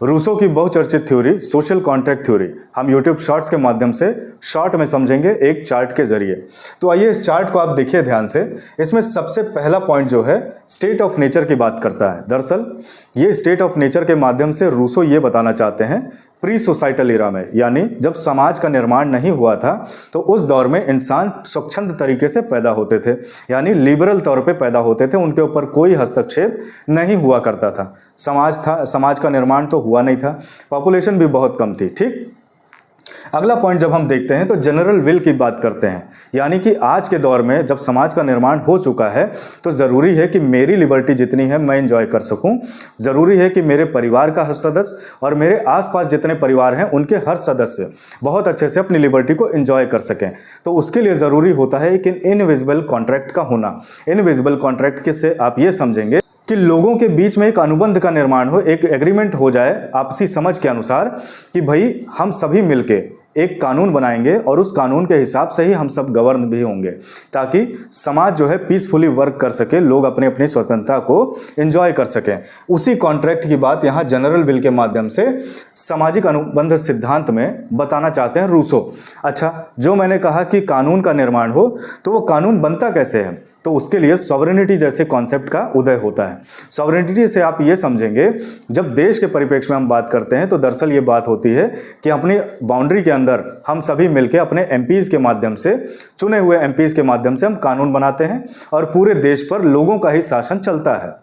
Rousseau की बहुचर्चित theory social contract theory हम यूट्यूब शॉर्ट्स के माध्यम से शॉर्ट में समझेंगे एक चार्ट के जरिए। तो आइए इस चार्ट को आप देखिए ध्यान से। इसमें सबसे पहला पॉइंट जो है स्टेट ऑफ नेचर की बात करता है। दरअसल ये स्टेट ऑफ नेचर के माध्यम से रूसो ये बताना चाहते हैं प्री सोसाइटल एरा में, यानी जब समाज का निर्माण नहीं हुआ था तो उस दौर में इंसान स्वच्छंद तरीके से पैदा होते थे, यानी लिबरल तौर पे पैदा होते थे, उनके ऊपर कोई हस्तक्षेप नहीं हुआ करता था। समाज का निर्माण तो हुआ नहीं था, पॉपुलेशन भी बहुत कम थी। ठीक, अगला पॉइंट जब हम देखते हैं तो जनरल विल की बात करते हैं, यानी कि आज के दौर में जब समाज का निर्माण हो चुका है तो ज़रूरी है कि मेरी लिबर्टी जितनी है मैं एंजॉय कर सकूं। ज़रूरी है कि मेरे परिवार का हर सदस्य और मेरे आसपास जितने परिवार हैं उनके हर सदस्य बहुत अच्छे से अपनी लिबर्टी को एंजॉय कर सकें। तो उसके लिए ज़रूरी होता है कि इनविजिबल कॉन्ट्रैक्ट का होना। इनविजिबल कॉन्ट्रैक्ट किससे आप ये समझेंगे कि लोगों के बीच में एक अनुबंध का निर्माण हो, एक एग्रीमेंट हो जाए आपसी समझ के अनुसार कि भाई हम सभी मिलके एक कानून बनाएंगे और उस कानून के हिसाब से ही हम सब गवर्न भी होंगे, ताकि समाज जो है पीसफुली वर्क कर सके, लोग अपनी अपनी स्वतंत्रता को एंजॉय कर सकें। उसी कॉन्ट्रैक्ट की बात यहाँ जनरल विल के माध्यम से सामाजिक अनुबंध सिद्धांत में बताना चाहते हैं रूसो। अच्छा, जो मैंने कहा कि कानून का निर्माण हो तो वो कानून बनता कैसे है, तो उसके लिए सॉवरेनिटी जैसे कॉन्सेप्ट का उदय होता है। सॉवरेनिटी से आप ये समझेंगे, जब देश के परिप्रेक्ष्य में हम बात करते हैं तो दरअसल ये बात होती है कि अपनी बाउंड्री के अंदर हम सभी मिलकर अपने एमपीज के माध्यम से, चुने हुए एमपीज के माध्यम से हम कानून बनाते हैं और पूरे देश पर लोगों का ही शासन चलता है।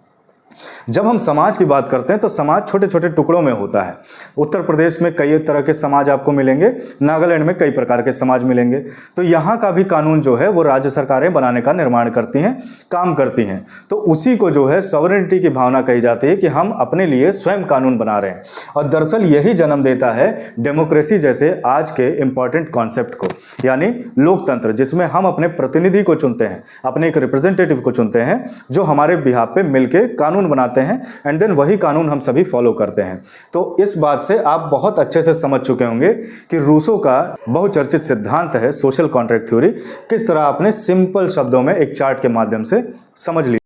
जब हम समाज की बात करते हैं तो समाज छोटे छोटे टुकड़ों में होता है। उत्तर प्रदेश में कई तरह के समाज आपको मिलेंगे, नागालैंड में कई प्रकार के समाज मिलेंगे। तो यहाँ का भी कानून जो है वो राज्य सरकारें बनाने का निर्माण करती हैं, काम करती हैं। तो उसी को जो है सॉवरेनिटी की भावना कही जाती है कि हम अपने लिए स्वयं कानून बना रहे हैं। और दरअसल यही जन्म देता है डेमोक्रेसी जैसे आज के इंपॉर्टेंट कॉन्सेप्ट को, यानी लोकतंत्र, जिसमें हम अपने प्रतिनिधि को चुनते हैं, अपने एक रिप्रेजेंटेटिव को चुनते हैं जो हमारे बिहाफ पे मिलके कानून बनाते हैं एंड देन वही कानून हम सभी फॉलो करते हैं। तो इस बात से आप बहुत अच्छे से समझ चुके होंगे कि रूसो का बहुचर्चित सिद्धांत है सोशल कॉन्ट्रैक्ट थ्योरी, किस तरह आपने सिंपल शब्दों में एक चार्ट के माध्यम से समझ लिया।